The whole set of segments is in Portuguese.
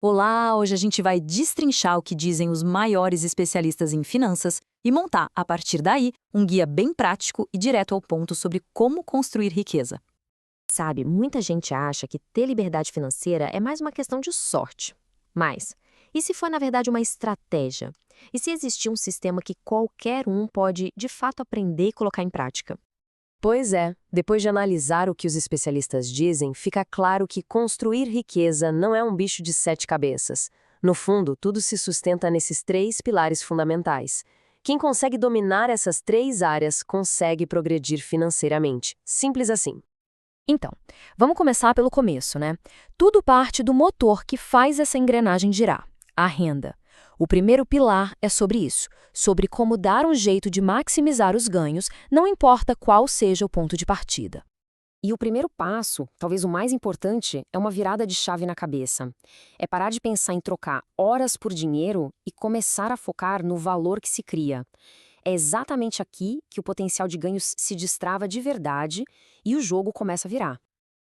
Olá, hoje a gente vai destrinchar o que dizem os maiores especialistas em finanças e montar, a partir daí, um guia bem prático e direto ao ponto sobre como construir riqueza. Sabe, muita gente acha que ter liberdade financeira é mais uma questão de sorte. Mas, e se for na verdade uma estratégia? E se existir um sistema que qualquer um pode de fato aprender e colocar em prática? Pois é, depois de analisar o que os especialistas dizem, fica claro que construir riqueza não é um bicho de sete cabeças. No fundo, tudo se sustenta nesses três pilares fundamentais. Quem consegue dominar essas três áreas consegue progredir financeiramente. Simples assim. Então, vamos começar pelo começo, né? Tudo parte do motor que faz essa engrenagem girar, a renda. O primeiro pilar é sobre isso, sobre como dar um jeito de maximizar os ganhos, não importa qual seja o ponto de partida. E o primeiro passo, talvez o mais importante, é uma virada de chave na cabeça. É parar de pensar em trocar horas por dinheiro e começar a focar no valor que se cria. É exatamente aqui que o potencial de ganhos se destrava de verdade e o jogo começa a virar.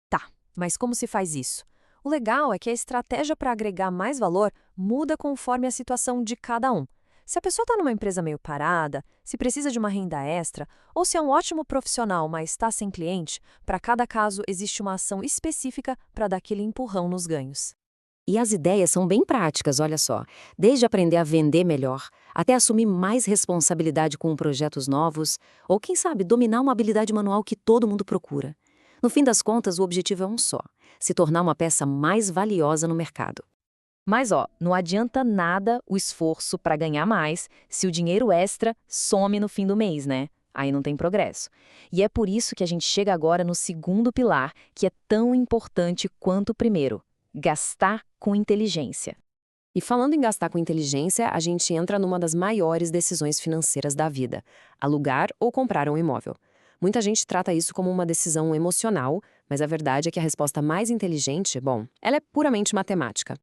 Tá, mas como se faz isso? O legal é que a estratégia para agregar mais valor muda conforme a situação de cada um. Se a pessoa está numa empresa meio parada, se precisa de uma renda extra, ou se é um ótimo profissional, mas está sem cliente, para cada caso existe uma ação específica para dar aquele empurrão nos ganhos. E as ideias são bem práticas, olha só. Desde aprender a vender melhor, até assumir mais responsabilidade com projetos novos, ou quem sabe dominar uma habilidade manual que todo mundo procura. No fim das contas, o objetivo é um só: se tornar uma peça mais valiosa no mercado. Mas não adianta nada o esforço para ganhar mais se o dinheiro extra some no fim do mês, né? Aí não tem progresso. E é por isso que a gente chega agora no segundo pilar, que é tão importante quanto o primeiro: gastar com inteligência. E falando em gastar com inteligência, a gente entra numa das maiores decisões financeiras da vida: alugar ou comprar um imóvel. Muita gente trata isso como uma decisão emocional, mas a verdade é que a resposta mais inteligente, bom, ela é puramente matemática.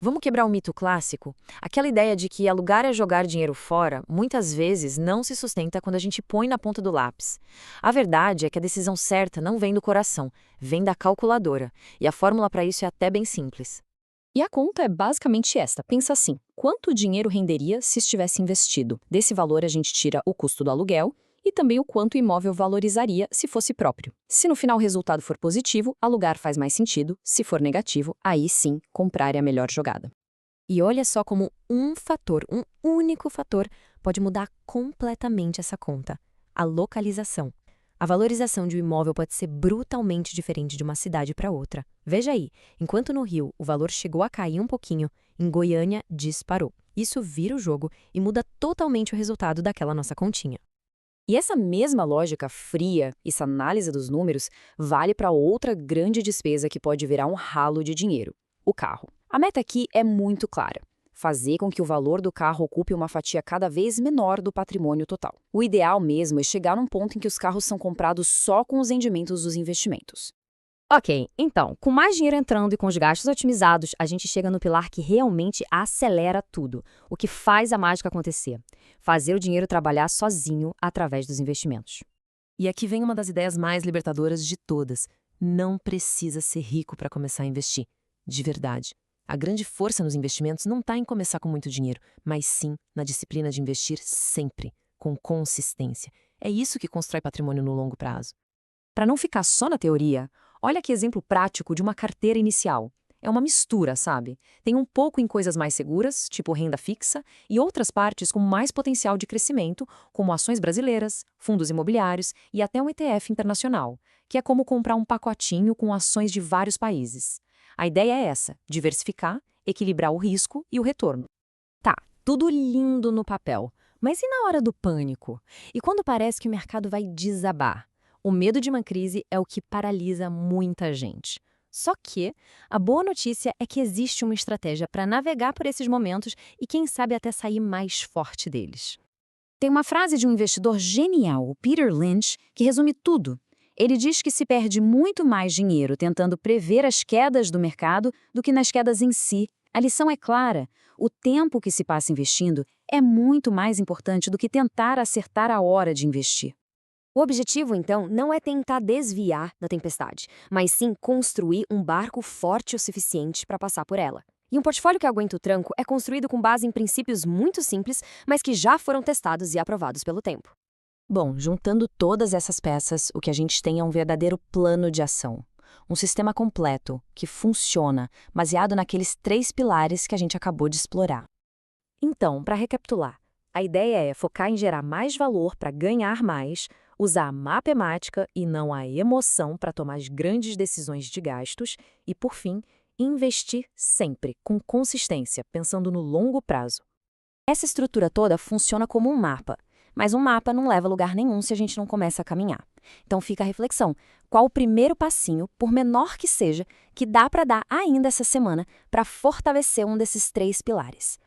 Vamos quebrar o mito clássico? Aquela ideia de que alugar é jogar dinheiro fora, muitas vezes não se sustenta quando a gente põe na ponta do lápis. A verdade é que a decisão certa não vem do coração, vem da calculadora. E a fórmula para isso é até bem simples. E a conta é basicamente esta. Pensa assim, quanto dinheiro renderia se estivesse investido? Desse valor a gente tira o custo do aluguel e também o quanto o imóvel valorizaria se fosse próprio. Se no final o resultado for positivo, alugar faz mais sentido. Se for negativo, aí sim, comprar é a melhor jogada. E olha só como um fator, um único fator, pode mudar completamente essa conta: a localização. A valorização de um imóvel pode ser brutalmente diferente de uma cidade para outra. Veja aí, enquanto no Rio o valor chegou a cair um pouquinho, em Goiânia disparou. Isso vira o jogo e muda totalmente o resultado daquela nossa continha. E essa mesma lógica fria, essa análise dos números, vale para outra grande despesa que pode virar um ralo de dinheiro: o carro. A meta aqui é muito clara: fazer com que o valor do carro ocupe uma fatia cada vez menor do patrimônio total. O ideal mesmo é chegar num ponto em que os carros são comprados só com os rendimentos dos investimentos. Ok, então, com mais dinheiro entrando e com os gastos otimizados, a gente chega no pilar que realmente acelera tudo, o que faz a mágica acontecer: fazer o dinheiro trabalhar sozinho através dos investimentos. E aqui vem uma das ideias mais libertadoras de todas. Não precisa ser rico para começar a investir. De verdade. A grande força nos investimentos não está em começar com muito dinheiro, mas sim na disciplina de investir sempre, com consistência. É isso que constrói patrimônio no longo prazo. Para não ficar só na teoria, olha que exemplo prático de uma carteira inicial. É uma mistura, sabe? Tem um pouco em coisas mais seguras, tipo renda fixa, e outras partes com mais potencial de crescimento, como ações brasileiras, fundos imobiliários e até um ETF internacional, que é como comprar um pacotinho com ações de vários países. A ideia é essa: diversificar, equilibrar o risco e o retorno. Tá, tudo lindo no papel, mas e na hora do pânico? E quando parece que o mercado vai desabar? O medo de uma crise é o que paralisa muita gente. Só que a boa notícia é que existe uma estratégia para navegar por esses momentos e, quem sabe, até sair mais forte deles. Tem uma frase de um investidor genial, o Peter Lynch, que resume tudo. Ele diz que se perde muito mais dinheiro tentando prever as quedas do mercado do que nas quedas em si. A lição é clara: o tempo que se passa investindo é muito mais importante do que tentar acertar a hora de investir. O objetivo, então, não é tentar desviar da tempestade, mas sim construir um barco forte o suficiente para passar por ela. E um portfólio que aguenta o tranco é construído com base em princípios muito simples, mas que já foram testados e aprovados pelo tempo. Bom, juntando todas essas peças, o que a gente tem é um verdadeiro plano de ação. Um sistema completo, que funciona, baseado naqueles 3 pilares que a gente acabou de explorar. Então, para recapitular, a ideia é focar em gerar mais valor para ganhar mais, usar a matemática e não a emoção para tomar as grandes decisões de gastos e, por fim, investir sempre, com consistência, pensando no longo prazo. Essa estrutura toda funciona como um mapa, mas um mapa não leva a lugar nenhum se a gente não começa a caminhar. Então fica a reflexão: qual o primeiro passinho, por menor que seja, que dá para dar ainda essa semana para fortalecer um desses 3 pilares?